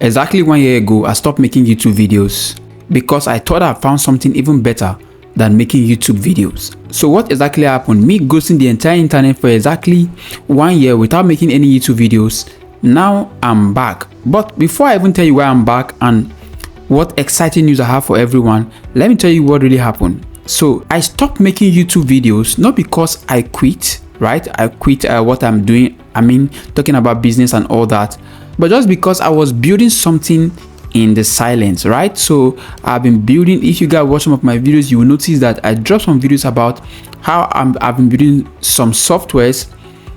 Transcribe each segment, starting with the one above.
Exactly 1 year ago, I stopped making YouTube videos because I thought I found something even better than making YouTube videos. So what exactly happened? Me ghosting the entire internet for exactly 1 year without making any YouTube videos. Now I'm back. But before I even tell you why I'm back and what exciting news I have for everyone, let me tell you what really happened. So I stopped making YouTube videos not because I quit, right? I quit what I'm doing. I mean, talking about business and all that, but just because I was building something in the silence, right? So I've been building. If you guys watch some of my videos, you will notice that I dropped some videos about how I've been building some softwares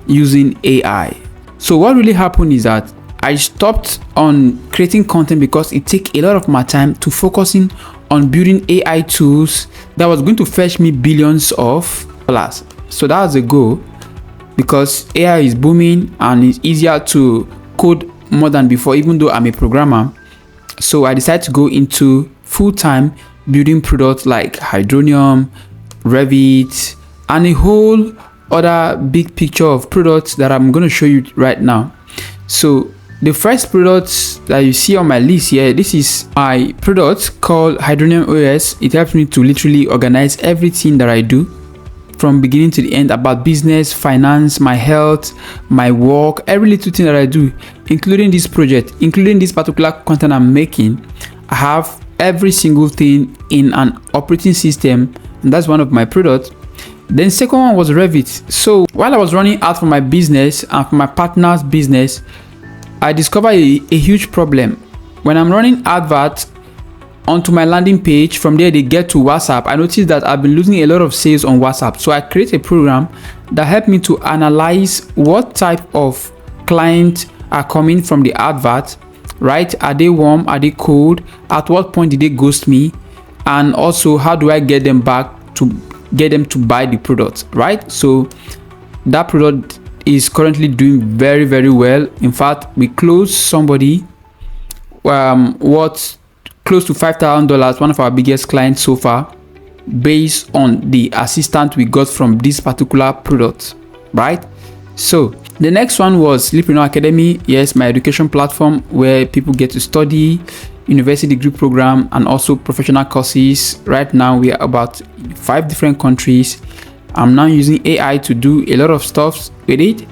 using AI. So what really happened is that I stopped on creating content because it takes a lot of my time to focusing on building AI tools that was going to fetch me billions of dollars. So that was the goal, because AI is booming and it's easier to code more than before, even though I'm a programmer. So I decided to go into full-time building products like Hydronium, Revit, and a whole other big picture of products that I'm going to show you right now. So the first product that you see on my list here, this is my product called Hydronium OS. It helps me to literally organize everything that I do from beginning to the end about business, finance, my health, my work, every little thing that I do, including this project, including this particular content I'm making. I have every single thing in an operating system, and that's one of my products. Then second one was Revit. So while I was running ads for my business and for my partner's business, I discovered a huge problem. When I'm running adverts onto my landing page, from there they get to WhatsApp, I noticed that I've been losing a lot of sales on WhatsApp. So I created a program that helped me to analyze what type of clients are coming from the advert, right? Are they warm? Are they cold? At what point did they ghost me? And also, how do I get them back to get them to buy the product, right? So that product is currently doing very, very well. In fact, we closed somebody worth close to $5,000, one of our biggest clients so far, based on the assistant we got from this particular product, right? So the next one was Sleepreneur Academy. Yes, my education platform where people get to study university degree program and also professional courses. Right now we are about 5 different countries. I'm now using AI to do a lot of stuff with it.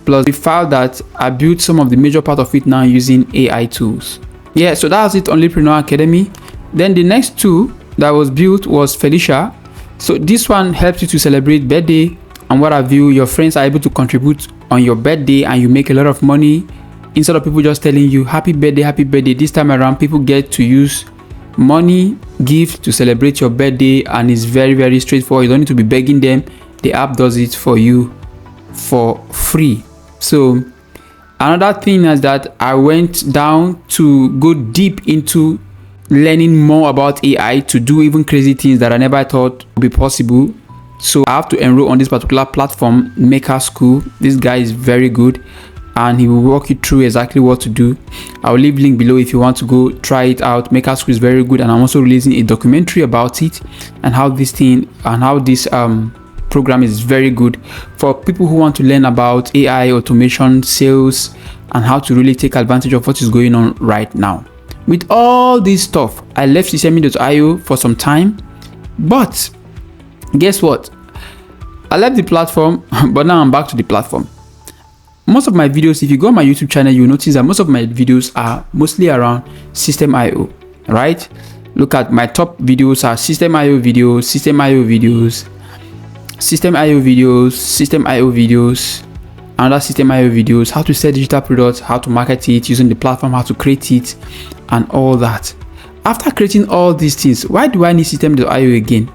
Plus the fact that I built some of the major part of it now using AI tools. Yeah, so that was it on Sleepreneur Academy. Then the next two that was built was Felicia. So this one helps you to celebrate birthday and what have you. Your friends are able to contribute on your birthday and you make a lot of money. Instead of people just telling you happy birthday, this time around people get to use money, gift to celebrate your birthday, and it's very, very straightforward. You don't need to be begging them. The app does it for you for free. So another thing is that I went down to go deep into learning more about AI to do even crazy things that I never thought would be possible. So I have to enroll on this particular platform, Maker School. This guy is very good and he will walk you through exactly what to do. I'll leave link below if you want to go try it out. Maker School is very good, and I'm also releasing a documentary about it and how this thing and how this program is very good for people who want to learn about AI, automation, sales, and how to really take advantage of what is going on right now. With all this stuff, I left Sesame.io for some time, but guess what? I left the platform, but now I'm back to the platform. Most of my videos, if you go on my YouTube channel, you'll notice that most of my videos are mostly around System.io, right? Look at my top videos are System.io videos, System.io videos, System.io videos, System.io videos, another System.io videos, how to sell digital products, how to market it, using the platform, how to create it, and all that. After creating all these things, why do I need System.io again?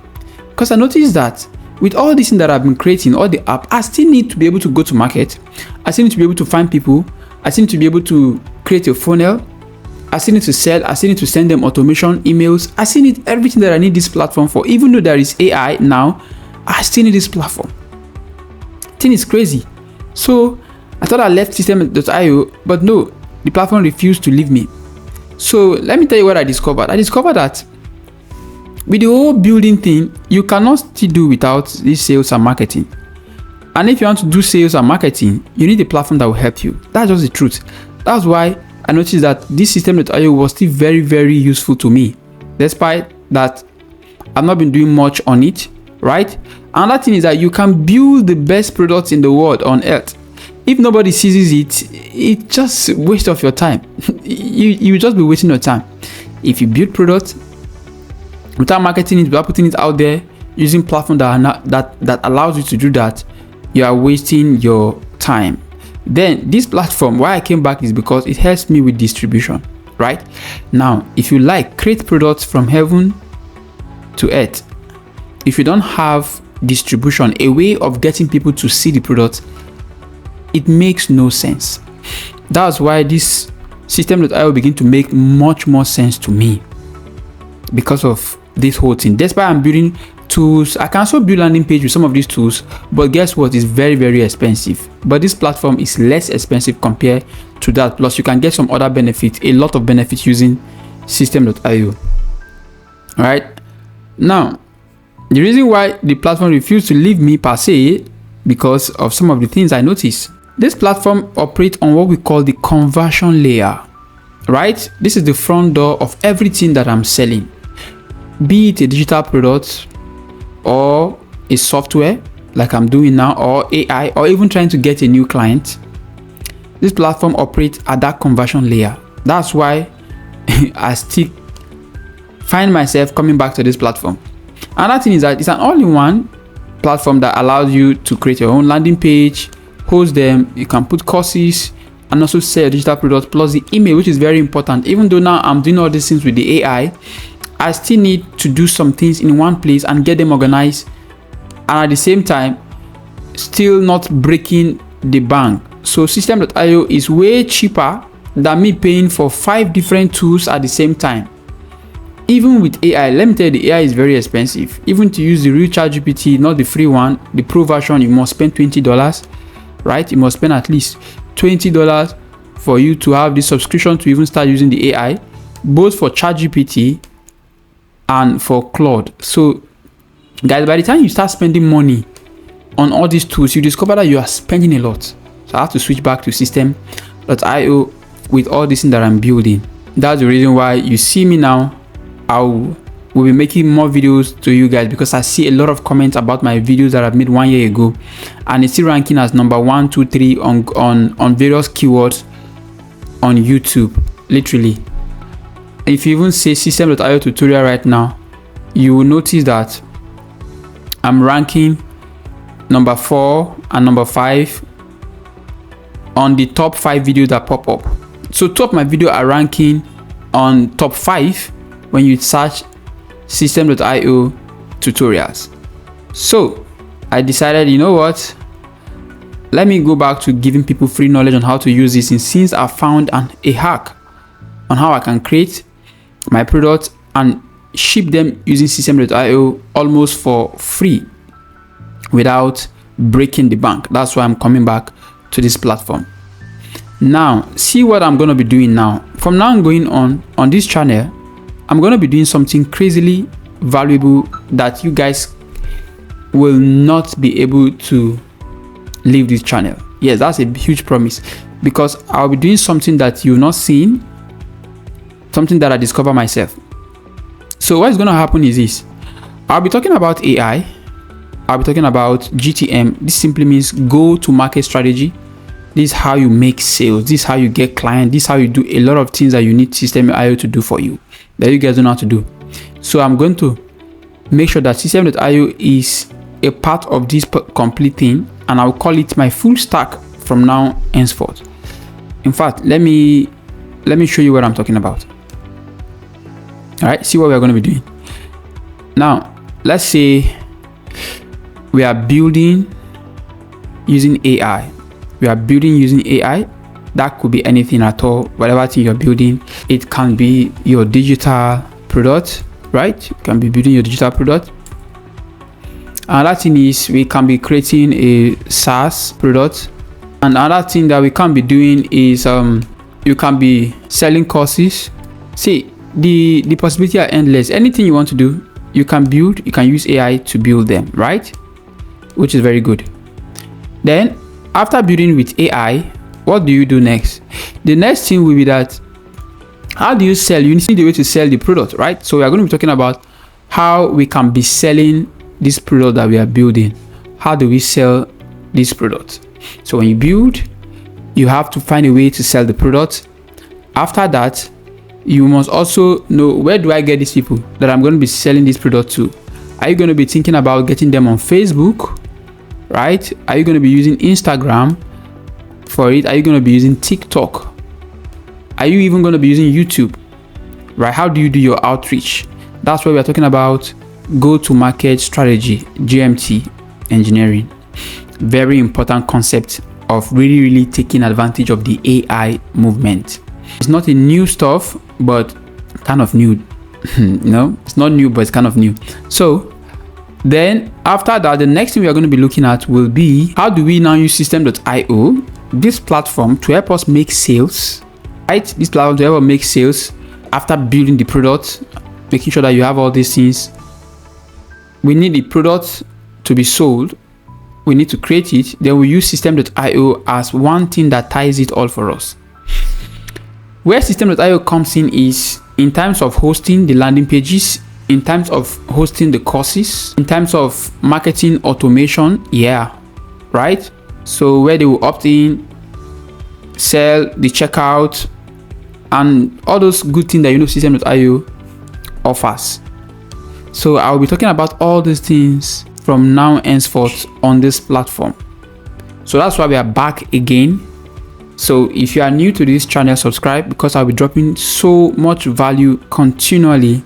Because I noticed that with all these things that I've been creating, all the app, I still need to be able to go to market. I still need to be able to find people. I still need to be able to create a funnel. I still need to sell. I still need to send them automation emails. I still need everything that I need this platform for. Even though there is AI now, I still need this platform. Thing is crazy. So I thought I left System.io, but no, the platform refused to leave me. So let me tell you what I discovered. I discovered that with the whole building thing, you cannot still do without this sales and marketing. And if you want to do sales and marketing, you need a platform that will help you. That's just the truth. That's why I noticed that this system.io was still very, very useful to me, despite that I've not been doing much on it, right? Another thing is that you can build the best products in the world on earth. If nobody sees it, it's just a waste of your time. you just be wasting your time. If you build products without marketing it, without putting it out there, using platform that allows you to do that, you are wasting your time. Then this platform, why I came back is because it helps me with distribution, right? Now, if you like, create products from heaven to earth. If you don't have distribution, a way of getting people to see the product, it makes no sense. That's why this system.io begin to make much more sense to me because of this whole thing. That's why I'm building tools. I can also build landing page with some of these tools, but guess what? It's very, very expensive. But this platform is less expensive compared to that. Plus, you can get some other benefits, a lot of benefits using system.io. All right. Now, the reason why the platform refused to leave me per se, because of some of the things I noticed. This platform operates on what we call the conversion layer, right? This is the front door of everything that I'm selling, be it a digital product or a software like I'm doing now, or AI, or even trying to get a new client. This platform operates at that conversion layer. That's why I still find myself coming back to this platform. Another thing is that it's an all-in-one platform that allows you to create your own landing page, host them, you can put courses, and also sell digital products, plus the email, which is very important. Even though now I'm doing all these things with the AI, I still need to do some things in one place and get them organized, and at the same time still not breaking the bank. So system.io is way cheaper than me paying for 5 different tools at the same time. Even with AI, let me tell you, the AI is very expensive. Even to use the real ChatGPT, not the free one, the pro version, you must spend $20, right? You must spend at least $20 for you to have this subscription to even start using the AI, both for ChatGPT and for Claude. So guys, by the time you start spending money on all these tools, you discover that you are spending a lot. So I have to switch back to system.io with all this thing that I'm building. That's the reason why you see me now. I will be making more videos to you guys, because I see a lot of comments about my videos that I've made 1 year ago, and it's still ranking as number 1, 2, 3 on various keywords on YouTube. Literally, if you even say system.io tutorial right now, you will notice that I'm ranking number 4 and number 5 on the top 5 videos that pop up. So 2 of my videos are ranking on top 5 when you search system.io tutorials. So I decided, you know what, let me go back to giving people free knowledge on how to use this, and since I found a hack on how I can create my products and ship them using system.io almost for free without breaking the bank. That's why I'm coming back to this platform. Now, see what I'm going to be doing now. From now going on this channel, I'm going to be doing something crazily valuable that you guys will not be able to leave this channel. Yes, that's a huge promise, because I'll be doing something that you've not seen, something that I discover myself. So what's going to happen is this. I'll be talking about AI. I'll be talking about GTM. This simply means go to market strategy. This is how you make sales. This is how you get clients. This is how you do a lot of things that you need system.io to do for you, that you guys don't know how to do. So I'm going to make sure that system.io is a part of this complete thing, and I'll call it my full stack from now henceforth. In fact, let me show you what I'm talking about. All right, see what we're going to be doing. Now, let's say we are building using AI. We are building using AI. That could be anything at all, whatever thing you're building. It can be your digital product, right? You can be building your digital product. Another thing is we can be creating a SaaS product. And another thing that we can be doing is you can be selling courses. See, the possibility are endless. Anything you want to do, you can build. You can use AI to build them, right? Which is very good. Then after building with AI, what do you do next? The next thing will be that, how do you sell? You need a way to sell the product, right? So we are going to be talking about how we can be selling this product that we are building. How do we sell this product? So when you build, you have to find a way to sell the product. After that, you must also know, where do I get these people that I'm going to be selling this product to? Are you going to be thinking about getting them on Facebook, right? Are you going to be using Instagram for it? Are you going to be using TikTok? Are you even going to be using YouTube, right? How do you do your outreach? That's where we're talking about go-to-market strategy, GMT engineering. Very important concept of really taking advantage of the AI movement. It's not a new stuff, but kind of new. No, it's not new, but it's kind of new. So then after that, the next thing we are going to be looking at will be, how do we now use System.io, this platform, to help us make sales, right? This platform to help us make sales after building the product, making sure that you have all these things. We need the product to be sold. We need to create it. Then we use System.io as one thing that ties it all for us. Where System.io comes in is in terms of hosting the landing pages, in terms of hosting the courses, in terms of marketing automation, yeah, right? So where they will opt in, sell, the checkout, and all those good things that you know System.io offers. So I'll be talking about all these things from now henceforth on this platform. So that's why we are back again. So if you are new to this channel, subscribe, because I'll be dropping so much value continually.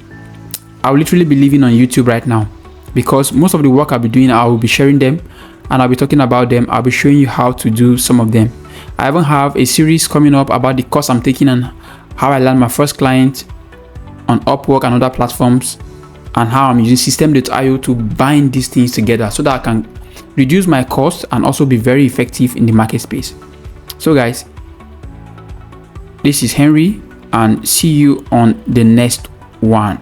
I'll literally be living on YouTube right now, because most of the work I'll be doing, I will be sharing them and I'll be talking about them. I'll be showing you how to do some of them. I even have a series coming up about the course I'm taking and how I land my first client on Upwork and other platforms, and how I'm using System.io to bind these things together so that I can reduce my cost and also be very effective in the market space. So guys, this is Henry, and see you on the next one.